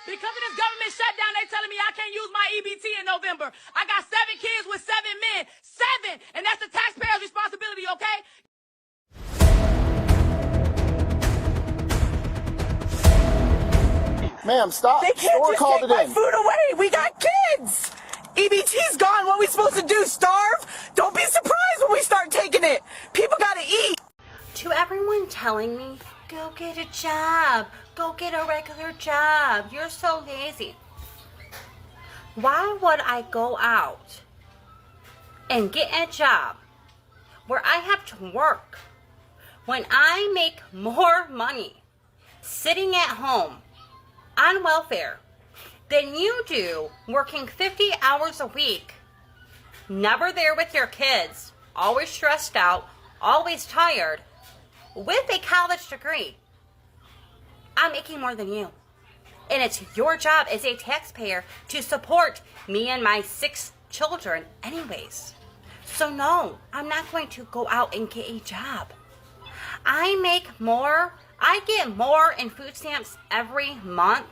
Because of this government shutdown, they telling me I can't use my EBT in November. I got 7 kids with 7 men. 7! And that's the taxpayer's responsibility, okay? Ma'am, stop. They can't Store just called take it my in. food away. We got kids. EBT's gone. What are we supposed to do? Starve? Don't be surprised when we start taking it. People gotta eat. To everyone telling me, go get a job, go get a regular job, you're so lazy. Why would I go out and get a job where I have to work when I make more money sitting at home on welfare than you do working 50 hours a week, never there with your kids, always stressed out, always tired, with a college degree? I'm making more than you. And it's your job as a taxpayer to support me and my 6 children anyways. So no, I'm not going to go out and get a job. I get more in food stamps every month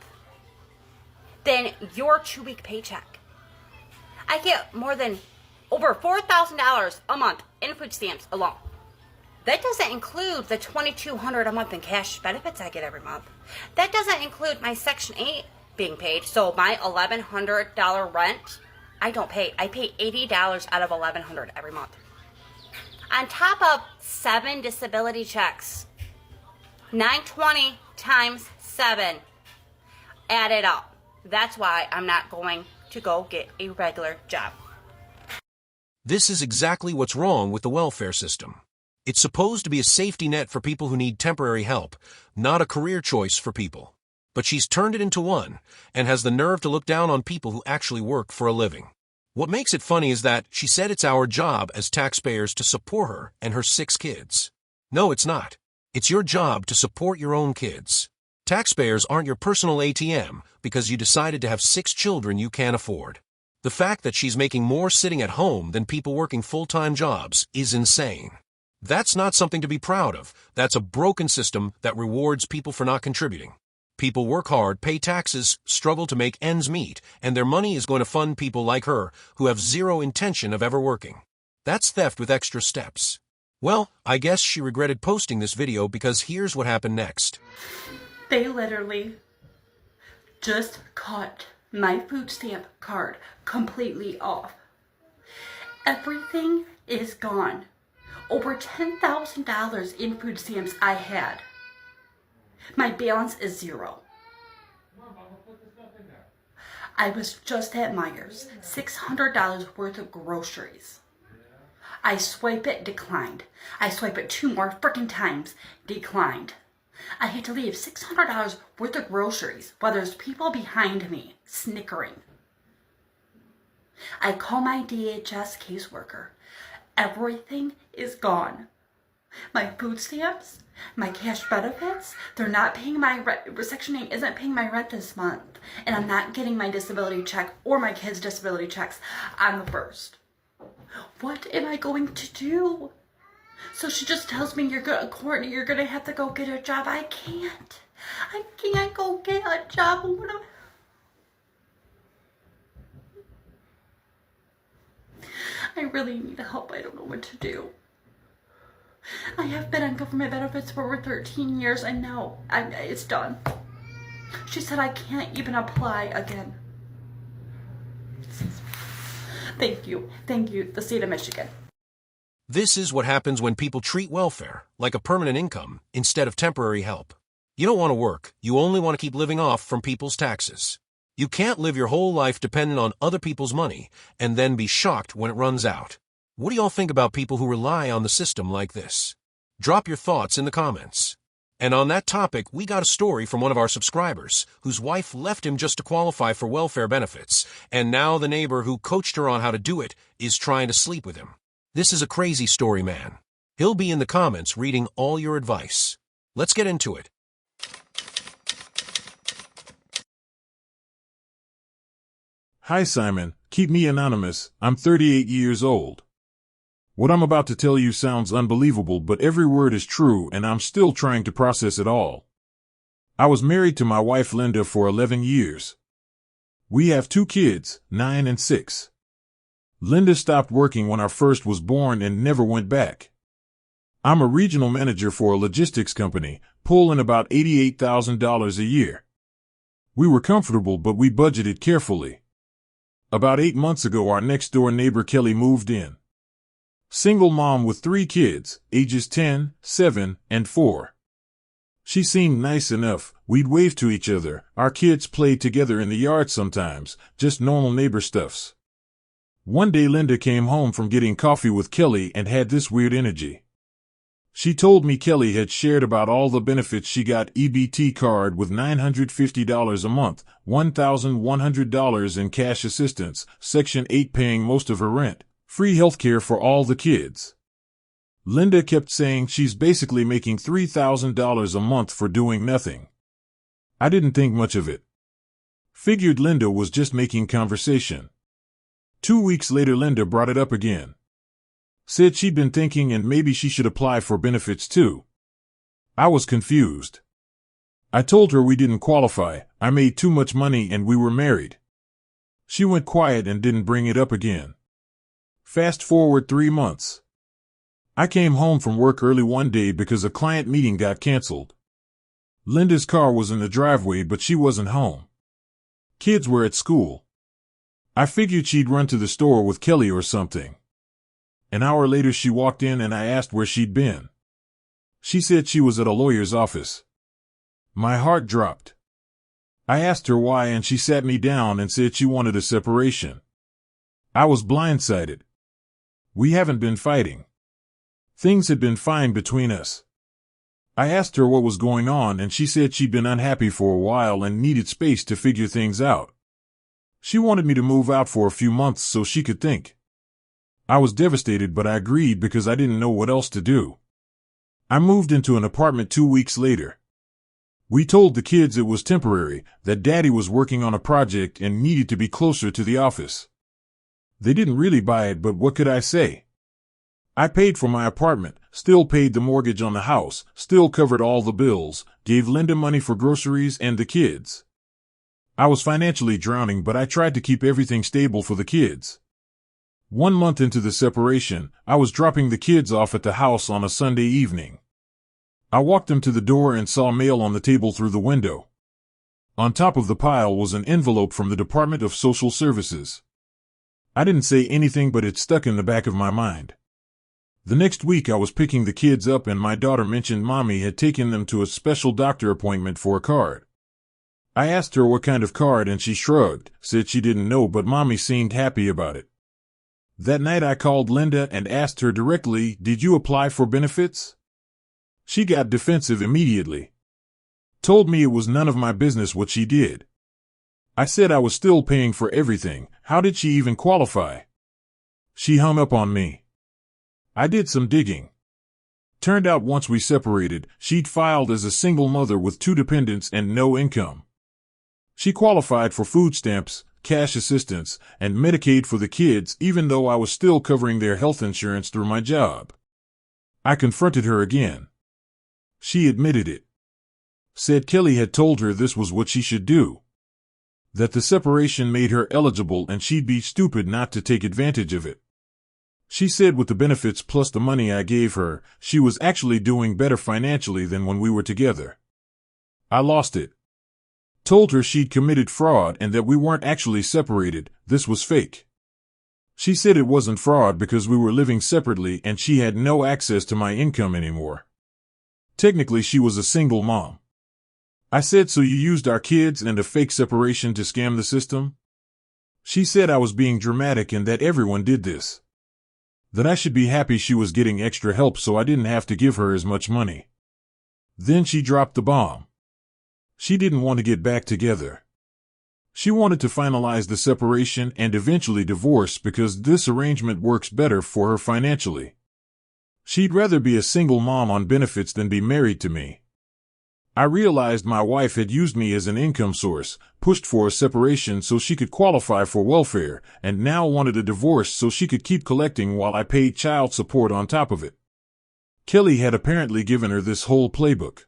than your 2-week paycheck. I get more than over $4,000 a month in food stamps alone. That doesn't include the $2,200 a month in cash benefits I get every month. That doesn't include my Section 8 being paid. So my $1,100 rent, I don't pay. I pay $80 out of $1,100 every month. On top of 7 disability checks. $920 times 7. Add it up. That's why I'm not going to go get a regular job. This is exactly what's wrong with the welfare system. It's supposed to be a safety net for people who need temporary help, not a career choice for people. But she's turned it into one, and has the nerve to look down on people who actually work for a living. What makes it funny is that she said it's our job as taxpayers to support her and her 6 kids. No, it's not. It's your job to support your own kids. Taxpayers aren't your personal ATM because you decided to have 6 children you can't afford. The fact that she's making more sitting at home than people working full-time jobs is insane. That's not something to be proud of. That's a broken system that rewards people for not contributing. People work hard, pay taxes, struggle to make ends meet, and their money is going to fund people like her who have zero intention of ever working. That's theft with extra steps. Well, I guess she regretted posting this video because here's what happened next. They literally just cut my food stamp card completely off. Everything is gone. Over $10,000 in food stamps I had. My balance is 0. I was just at Meijer's, $600 worth of groceries. I swipe it, declined. I swipe it 2 more freaking times, declined. I had to leave $600 worth of groceries while there's people behind me snickering. I call my DHS caseworker. Everything is gone. My food stamps, my cash benefits, they're not paying my rent. Section 8 isn't paying my rent this month. And I'm not getting my disability check or my kids' disability checks on the 1st. What am I going to do? So she just tells me, Courtney, you're going to have to go get a job. I can't go get a job. What am I really need help. I don't know what to do. I have been on government benefits for over 13 years and now it's done. She said I can't even apply again. Thank you, the state of Michigan. This is what happens when people treat welfare like a permanent income instead of temporary help. You don't want to work, you only want to keep living off from people's taxes. You can't live your whole life dependent on other people's money and then be shocked when it runs out. What do y'all think about people who rely on the system like this? Drop your thoughts in the comments. And on that topic, we got a story from one of our subscribers whose wife left him just to qualify for welfare benefits, and now the neighbor who coached her on how to do it is trying to sleep with him. This is a crazy story, man. He'll be in the comments reading all your advice. Let's get into it. Hi, Simon. Keep me anonymous. I'm 38 years old. What I'm about to tell you sounds unbelievable, but every word is true, and I'm still trying to process it all. I was married to my wife Linda for 11 years. We have 2 kids, 9 and 6. Linda stopped working when our first was born and never went back. I'm a regional manager for a logistics company, pulling about $88,000 a year. We were comfortable, but we budgeted carefully. About 8 months ago, our next-door neighbor Kelly moved in. Single mom with 3 kids, ages 10, 7, and 4. She seemed nice enough. We'd wave to each other. Our kids played together in the yard sometimes, just normal neighbor stuffs. One day Linda came home from getting coffee with Kelly and had this weird energy. She told me Kelly had shared about all the benefits she got: EBT card with $950 a month, $1,100 in cash assistance, Section 8 paying most of her rent, free healthcare for all the kids. Linda kept saying she's basically making $3,000 a month for doing nothing. I didn't think much of it. Figured Linda was just making conversation. 2 weeks later, Linda brought it up again. Said she'd been thinking and maybe she should apply for benefits too. I was confused. I told her we didn't qualify, I made too much money and we were married. She went quiet and didn't bring it up again. Fast forward 3 months. I came home from work early one day because a client meeting got canceled. Linda's car was in the driveway, but she wasn't home. Kids were at school. I figured she'd run to the store with Kelly or something. An hour later she walked in and I asked where she'd been. She said she was at a lawyer's office. My heart dropped. I asked her why and she sat me down and said she wanted a separation. I was blindsided. We haven't been fighting. Things had been fine between us. I asked her what was going on and she said she'd been unhappy for a while and needed space to figure things out. She wanted me to move out for a few months so she could think. I was devastated, but I agreed because I didn't know what else to do. I moved into an apartment 2 weeks later. We told the kids it was temporary, that Daddy was working on a project and needed to be closer to the office. They didn't really buy it, but what could I say? I paid for my apartment, still paid the mortgage on the house, still covered all the bills, gave Linda money for groceries and the kids. I was financially drowning, but I tried to keep everything stable for the kids. 1 month into the separation, I was dropping the kids off at the house on a Sunday evening. I walked them to the door and saw mail on the table through the window. On top of the pile was an envelope from the Department of Social Services. I didn't say anything, but it stuck in the back of my mind. The next week I was picking the kids up and my daughter mentioned Mommy had taken them to a special doctor appointment for a card. I asked her what kind of card and she shrugged, said she didn't know, but Mommy seemed happy about it. That night I called Linda and asked her directly, "Did you apply for benefits?" She got defensive immediately. Told me it was none of my business what she did. I said I was still paying for everything. How did she even qualify? She hung up on me. I did some digging. Turned out once we separated, she'd filed as a single mother with 2 dependents and no income. She qualified for food stamps, cash assistance, and Medicaid for the kids, even though I was still covering their health insurance through my job. I confronted her again. She admitted it. Said Kelly had told her this was what she should do. That the separation made her eligible and she'd be stupid not to take advantage of it. She said with the benefits plus the money I gave her, she was actually doing better financially than when we were together. I lost it. Told her she'd committed fraud and that we weren't actually separated, this was fake. She said it wasn't fraud because we were living separately and she had no access to my income anymore. Technically she was a single mom. I said, "So you used our kids and a fake separation to scam the system?" She said I was being dramatic and that everyone did this. That I should be happy she was getting extra help so I didn't have to give her as much money. Then she dropped the bomb. She didn't want to get back together. She wanted to finalize the separation and eventually divorce because this arrangement works better for her financially. She'd rather be a single mom on benefits than be married to me. I realized my wife had used me as an income source, pushed for a separation so she could qualify for welfare, and now wanted a divorce so she could keep collecting while I paid child support on top of it. Kelly had apparently given her this whole playbook.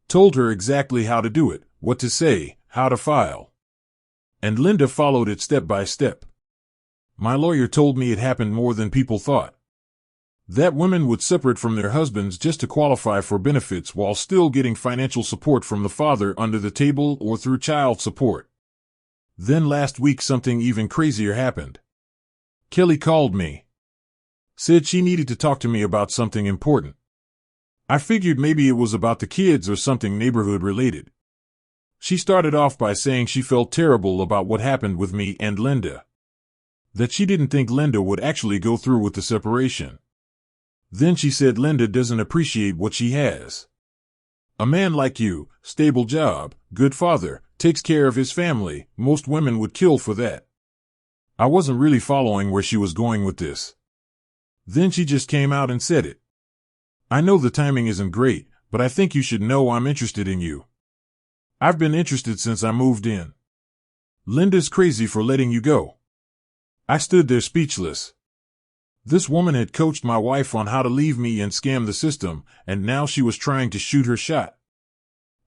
Told her exactly how to do it, what to say, how to file. And Linda followed it step by step. My lawyer told me it happened more than people thought. That women would separate from their husbands just to qualify for benefits while still getting financial support from the father under the table or through child support. Then last week something even crazier happened. Kelly called me. Said she needed to talk to me about something important. I figured maybe it was about the kids or something neighborhood related. She started off by saying she felt terrible about what happened with me and Linda. That she didn't think Linda would actually go through with the separation. Then she said Linda doesn't appreciate what she has. A man like you, stable job, good father, takes care of his family, most women would kill for that. I wasn't really following where she was going with this. Then she just came out and said it. I know the timing isn't great, but I think you should know I'm interested in you. I've been interested since I moved in. Linda's crazy for letting you go. I stood there speechless. This woman had coached my wife on how to leave me and scam the system, and now she was trying to shoot her shot.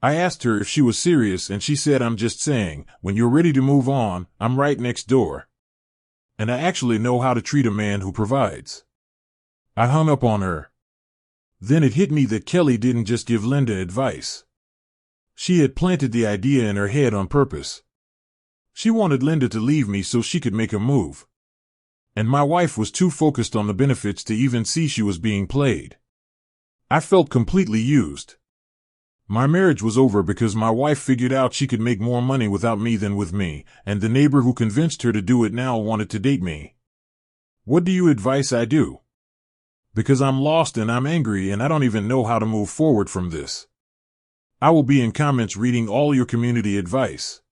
I asked her if she was serious, and she said, I'm just saying, when you're ready to move on, I'm right next door. And I actually know how to treat a man who provides. I hung up on her. Then it hit me that Kelly didn't just give Linda advice. She had planted the idea in her head on purpose. She wanted Linda to leave me so she could make a move. And my wife was too focused on the benefits to even see she was being played. I felt completely used. My marriage was over because my wife figured out she could make more money without me than with me, and the neighbor who convinced her to do it now wanted to date me. What do you advise I do? Because I'm lost and I'm angry and I don't even know how to move forward from this. I will be in comments reading all your community advice.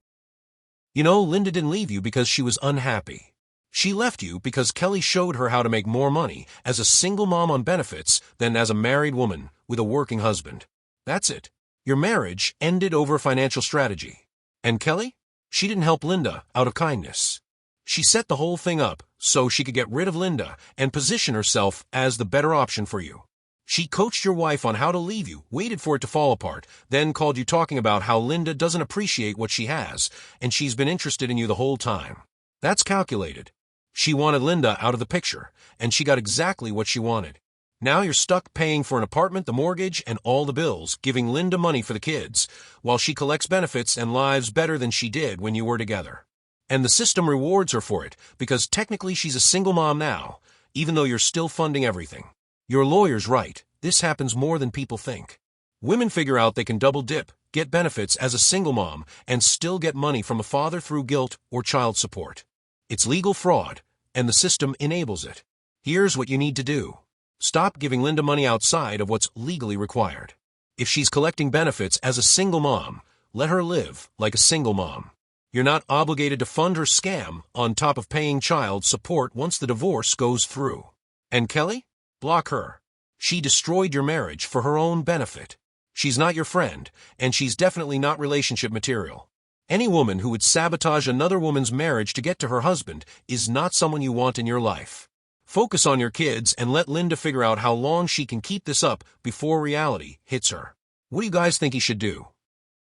You know, Linda didn't leave you because she was unhappy. She left you because Kelly showed her how to make more money as a single mom on benefits than as a married woman with a working husband. That's it. Your marriage ended over financial strategy. And Kelly? She didn't help Linda out of kindness. She set the whole thing up so she could get rid of Linda and position herself as the better option for you. She coached your wife on how to leave you, waited for it to fall apart, then called you talking about how Linda doesn't appreciate what she has, and she's been interested in you the whole time. That's calculated. She wanted Linda out of the picture, and she got exactly what she wanted. Now you're stuck paying for an apartment, the mortgage, and all the bills, giving Linda money for the kids, while she collects benefits and lives better than she did when you were together. And the system rewards her for it, because technically she's a single mom now, even though you're still funding everything. Your lawyer's right. This happens more than people think. Women figure out they can double dip, get benefits as a single mom, and still get money from a father through guilt or child support. It's legal fraud, and the system enables it. Here's what you need to do. Stop giving Linda money outside of what's legally required. If she's collecting benefits as a single mom, let her live like a single mom. You're not obligated to fund her scam on top of paying child support once the divorce goes through. And Kelly? Block her. She destroyed your marriage for her own benefit. She's not your friend, and she's definitely not relationship material. Any woman who would sabotage another woman's marriage to get to her husband is not someone you want in your life. Focus on your kids and let Linda figure out how long she can keep this up before reality hits her. What do you guys think he should do?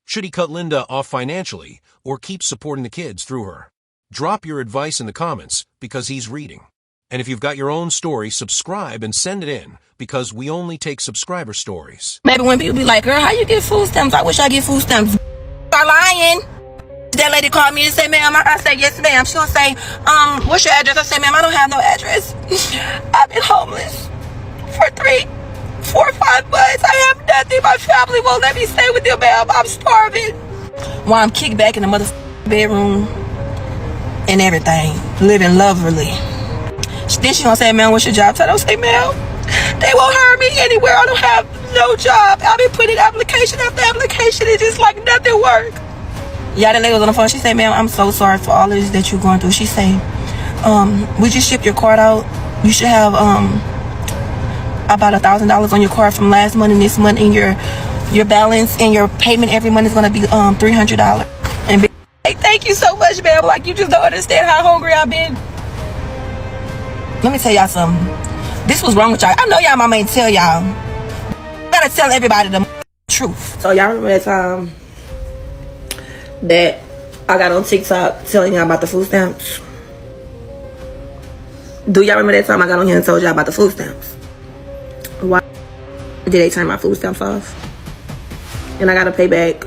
Should he cut Linda off financially or keep supporting the kids through her? Drop your advice in the comments because he's reading. And if you've got your own story, subscribe and send it in because we only take subscriber stories. Maybe when people be like, girl, how you get food stamps? I wish I get food stamps. Are lying. That lady called me and said, ma'am, I said, yes, ma'am. She'll say, what's your address? I said, ma'am, I don't have no address. I've been homeless for 3, 4, 5 months. I have nothing. My family won't let me stay with them, ma'am. I'm starving. While I'm kicked back in the bedroom and everything, living lovely. Then she gonna say, ma'am, what's your job title? I say, ma'am, they won't hire me anywhere. I don't have no job. I've been putting application after application. It's just like nothing works. Yeah, the lady was on the phone. She said, ma'am, I'm so sorry for all of this that you're going through. She said, we just shipped your card out. You should have about $1,000 on your card from last month and this month, and your balance and your payment every month is going to be $300. And be like, thank you so much, ma'am. Like, you just don't understand how hungry I've been. Let me tell y'all something. This was wrong with y'all. I know y'all mama ain't tell y'all. I gotta tell everybody the truth. So y'all remember that time that I got on TikTok telling y'all about the food stamps? Do y'all remember that time I got on here and told y'all about the food stamps? Why did they turn my food stamps off? And I gotta pay back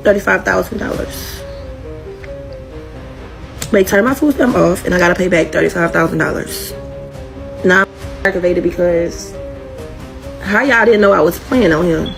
$35,000. They turned my food stamp off and I gotta pay back $35,000. Now I'm aggravated because how y'all didn't know I was playing on him?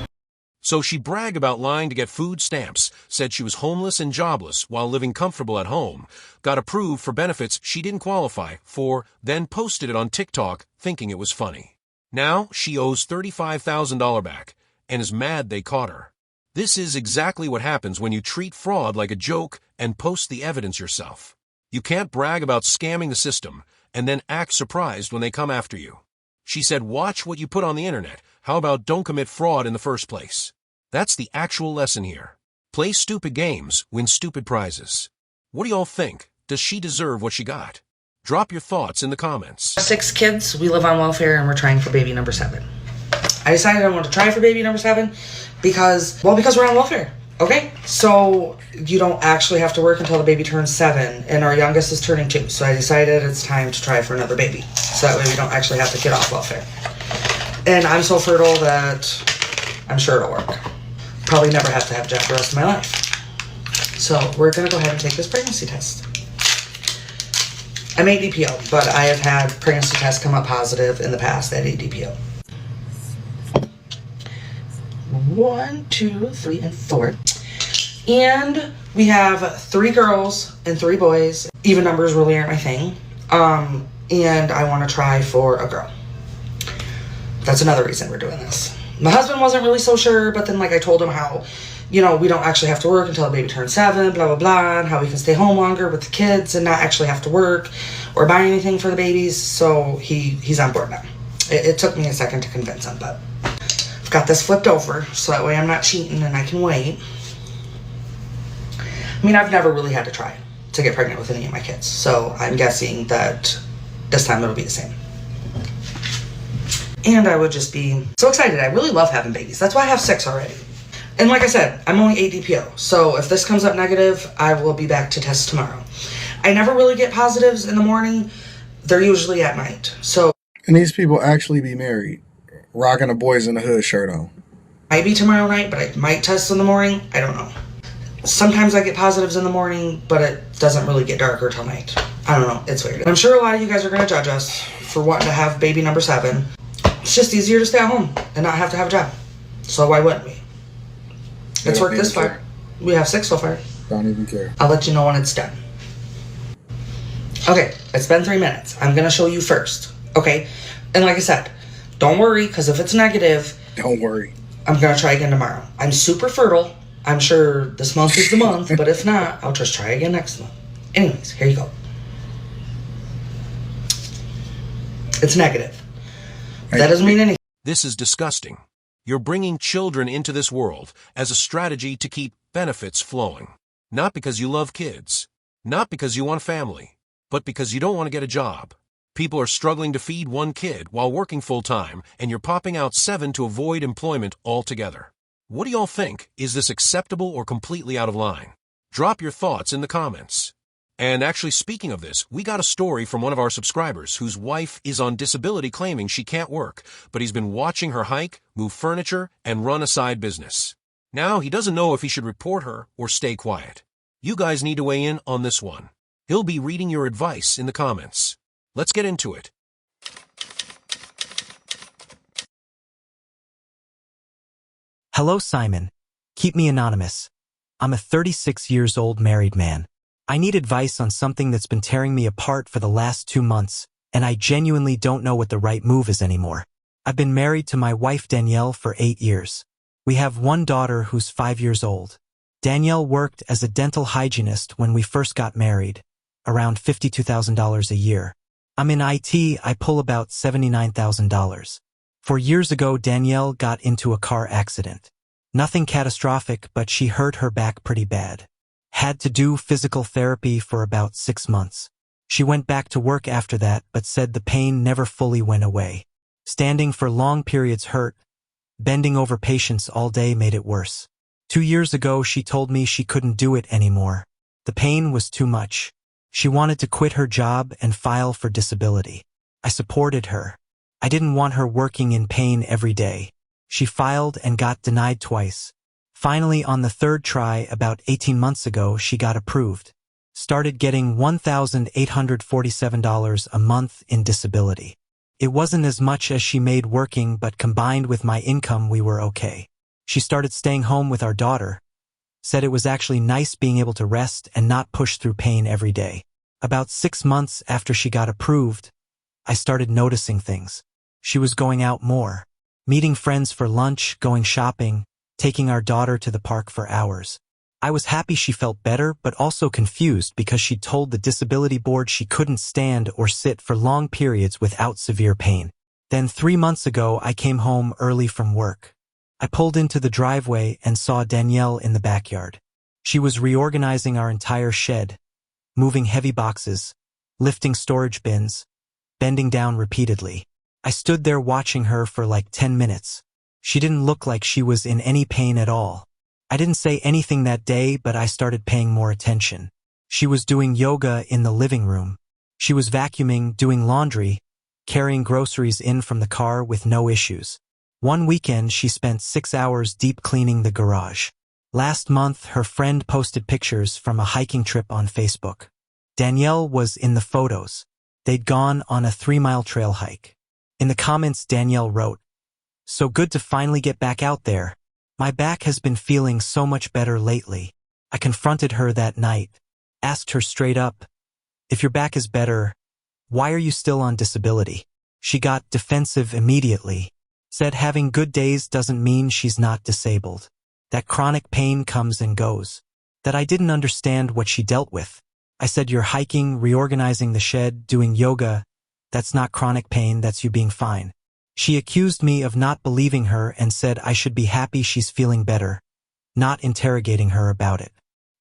So she bragged about lying to get food stamps, said she was homeless and jobless while living comfortable at home, got approved for benefits she didn't qualify for, then posted it on TikTok thinking it was funny. Now she owes $35,000 back and is mad they caught her. This is exactly what happens when you treat fraud like a joke and post the evidence yourself. You can't brag about scamming the system and then act surprised when they come after you. She said, watch what you put on the internet. How about don't commit fraud in the first place? That's the actual lesson here. Play stupid games, win stupid prizes. What do y'all think? Does she deserve what she got? Drop your thoughts in the comments. 6 kids, we live on welfare, and we're trying for baby number 7. I decided I want to try for baby number 7 because we're on welfare. Okay, so you don't actually have to work until the baby turns 7, and our youngest is turning 2. So I decided it's time to try for another baby. So that way we don't actually have to get off welfare. And I'm so fertile that I'm sure it'll work. Probably never have to have a job the rest of my life. So we're going to go ahead and take this pregnancy test. I'm ADPO, but I have had pregnancy tests come up positive in the past at ADPO. 1, 2, 3, and 4. And we have 3 girls and 3 boys. Even numbers really aren't my thing. And I want to try for a girl. That's another reason we're doing this. My husband wasn't really so sure, but then I told him how, we don't actually have to work until the baby turns 7, blah, blah, blah, and how we can stay home longer with the kids and not actually have to work or buy anything for the babies. So he's on board now. It took me a second to convince him, but I've got this flipped over so that way I'm not cheating and I can wait. I mean, I've never really had to try to get pregnant with any of my kids, so I'm guessing that this time it'll be the same. And I would just be so excited. I really love having babies. That's why I have 6 already. And like I said, I'm only ADPO. So if this comes up negative, I will be back to test tomorrow. I never really get positives in the morning. They're usually at night. So. And these people actually be married, rocking a Boys in the Hood shirt on. Might be tomorrow night, but I might test in the morning. I don't know. Sometimes I get positives in the morning, but it doesn't really get darker till night. I don't know. It's weird. And I'm sure a lot of you guys are going to judge us for wanting to have baby number 7. It's just easier to stay at home and not have to have a job. So why wouldn't we? It's worked this far. We have 6 so far. Don't even care. I'll let you know when it's done. Okay, it's been 3 minutes. I'm going to show you first. Okay? And like I said, don't worry, because if it's negative... Don't worry. I'm going to try again tomorrow. I'm super fertile. I'm sure this month is the month, but if not, I'll just try again next month. Anyways, here you go. It's negative. That doesn't mean anything. This is disgusting. You're bringing children into this world as a strategy to keep benefits flowing. Not because you love kids. Not because you want a family. But because you don't want to get a job. People are struggling to feed 1 kid while working full-time, and you're popping out 7 to avoid employment altogether. What do y'all think? Is this acceptable or completely out of line? Drop your thoughts in the comments. And actually, speaking of this, we got a story from one of our subscribers whose wife is on disability claiming she can't work, but he's been watching her hike, move furniture, and run a side business. Now he doesn't know if he should report her or stay quiet. You guys need to weigh in on this one. He'll be reading your advice in the comments. Let's get into it. Hello, Simon. Keep me anonymous. I'm a 36 years old married man. I need advice on something that's been tearing me apart for the last 2 months, and I genuinely don't know what the right move is anymore. I've been married to my wife Danielle for 8 years. We have 1 daughter who's 5 years old. Danielle worked as a dental hygienist when we first got married, around $52,000 a year. I'm in IT, I pull about $79,000. 4 years ago, Danielle got into a car accident. Nothing catastrophic, but she hurt her back pretty bad. Had to do physical therapy for about 6 months. She went back to work after that, but said the pain never fully went away. Standing for long periods hurt, Bending over patients all day made it worse. 2 years ago, she told me she couldn't do it anymore. The pain was too much. She wanted to quit her job and file for disability. I supported her. I didn't want her working in pain every day. She filed and got denied twice. Finally, on the third try, about 18 months ago, she got approved. Started getting $1,847 a month in disability. It wasn't as much as she made working, but combined with my income, we were okay. She started staying home with our daughter. Said it was actually nice being able to rest and not push through pain every day. About 6 months after she got approved, I started noticing things. She was going out more, meeting friends for lunch, going shopping, taking our daughter to the park for hours. I was happy she felt better, but also confused because she'd told the disability board she couldn't stand or sit for long periods without severe pain. Then 3 months ago, I came home early from work. I pulled into the driveway and saw Danielle in the backyard. She was reorganizing our entire shed, moving heavy boxes, lifting storage bins, bending down repeatedly. I stood there watching her for like 10 minutes. She didn't look like she was in any pain at all. I didn't say anything that day, but I started paying more attention. She was doing yoga in the living room. She was vacuuming, doing laundry, carrying groceries in from the car with no issues. One weekend, she spent 6 hours deep cleaning the garage. Last month, her friend posted pictures from a hiking trip on Facebook. Danielle was in the photos. They'd gone on a 3-mile trail hike. In the comments, Danielle wrote, "So good to finally get back out there. My back has been feeling so much better lately." I confronted her that night, asked her straight up, "If your back is better, why are you still on disability?" She got defensive immediately, said having good days doesn't mean she's not disabled, that chronic pain comes and goes, that I didn't understand what she dealt with. I said, "You're hiking, reorganizing the shed, doing yoga. That's not chronic pain, that's you being fine." She accused me of not believing her and said I should be happy she's feeling better, not interrogating her about it.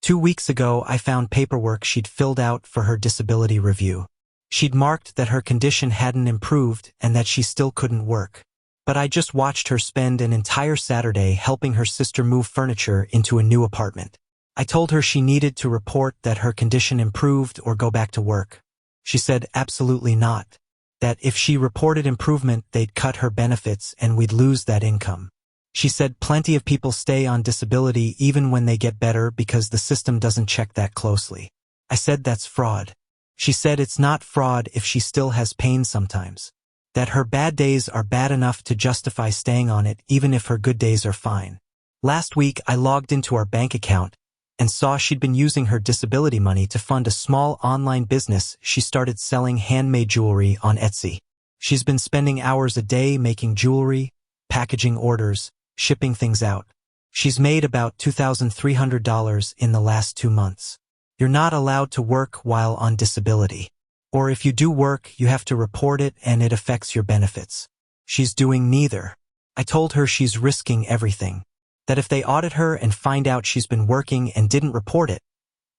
2 weeks ago, I found paperwork she'd filled out for her disability review. She'd marked that her condition hadn't improved and that she still couldn't work. But I just watched her spend an entire Saturday helping her sister move furniture into a new apartment. I told her she needed to report that her condition improved or go back to work. She said absolutely not. That if she reported improvement, they'd cut her benefits and we'd lose that income. She said plenty of people stay on disability even when they get better because the system doesn't check that closely. I said that's fraud. She said it's not fraud if she still has pain sometimes. That her bad days are bad enough to justify staying on it even if her good days are fine. Last week, I logged into our bank account and saw she'd been using her disability money to fund a small online business. She started selling handmade jewelry on Etsy. She's been spending hours a day making jewelry, packaging orders, shipping things out. She's made about $2,300 in the last 2 months. You're not allowed to work while on disability. Or if you do work, you have to report it and it affects your benefits. She's doing neither. I told her she's risking everything. That if they audit her and find out she's been working and didn't report it,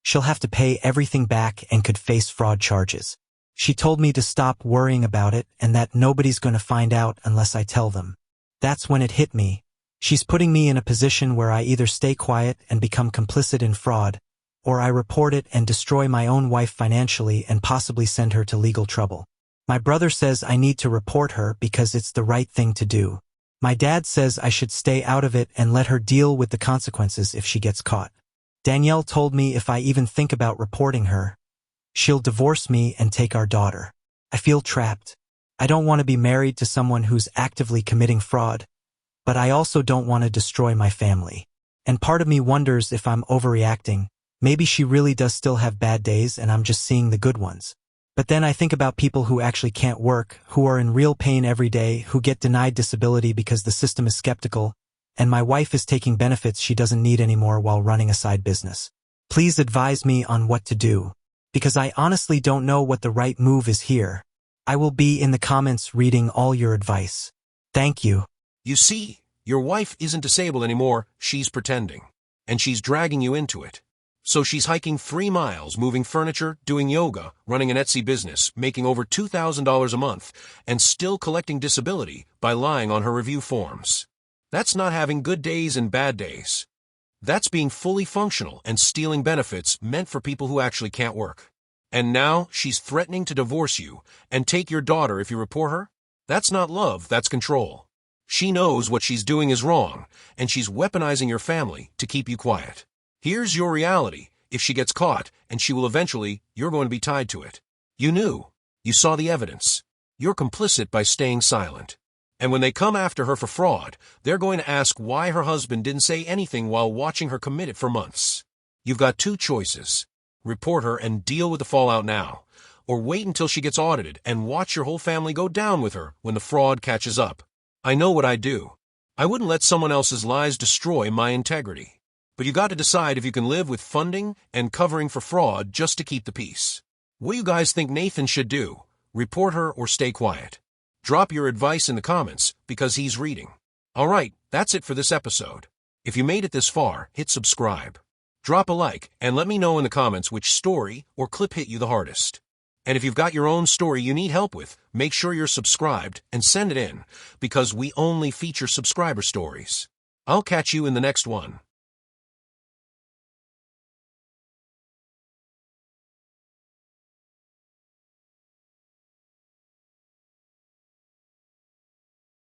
she'll have to pay everything back and could face fraud charges. She told me to stop worrying about it and that nobody's going to find out unless I tell them. That's when it hit me. She's putting me in a position where I either stay quiet and become complicit in fraud, or I report it and destroy my own wife financially and possibly send her to legal trouble. My brother says I need to report her because it's the right thing to do. My dad says I should stay out of it and let her deal with the consequences if she gets caught. Danielle told me if I even think about reporting her, she'll divorce me and take our daughter. I feel trapped. I don't want to be married to someone who's actively committing fraud, but I also don't want to destroy my family. And part of me wonders if I'm overreacting. Maybe she really does still have bad days and I'm just seeing the good ones. But then I think about people who actually can't work, who are in real pain every day, who get denied disability because the system is skeptical, and my wife is taking benefits she doesn't need anymore while running a side business. Please advise me on what to do, because I honestly don't know what the right move is here. I will be in the comments reading all your advice. Thank you. You see, your wife isn't disabled anymore, she's pretending. And she's dragging you into it. So she's hiking 3 miles, moving furniture, doing yoga, running an Etsy business, making over $2,000 a month, and still collecting disability by lying on her review forms. That's not having good days and bad days. That's being fully functional and stealing benefits meant for people who actually can't work. And now she's threatening to divorce you and take your daughter if you report her? That's not love, that's control. She knows what she's doing is wrong, and she's weaponizing your family to keep you quiet. Here's your reality. If she gets caught, and she will eventually, you're going to be tied to it. You knew. You saw the evidence. You're complicit by staying silent. And when they come after her for fraud, they're going to ask why her husband didn't say anything while watching her commit it for months. You've got two choices. Report her and deal with the fallout now, or wait until she gets audited and watch your whole family go down with her when the fraud catches up. I know what I'd do. I wouldn't let someone else's lies destroy my integrity. But you got to decide if you can live with funding and covering for fraud just to keep the peace. What do you guys think Nathan should do? Report her or stay quiet? Drop your advice in the comments because he's reading. Alright, that's it for this episode. If you made it this far, hit subscribe. Drop a like and let me know in the comments which story or clip hit you the hardest. And if you've got your own story you need help with, make sure you're subscribed and send it in because we only feature subscriber stories. I'll catch you in the next one.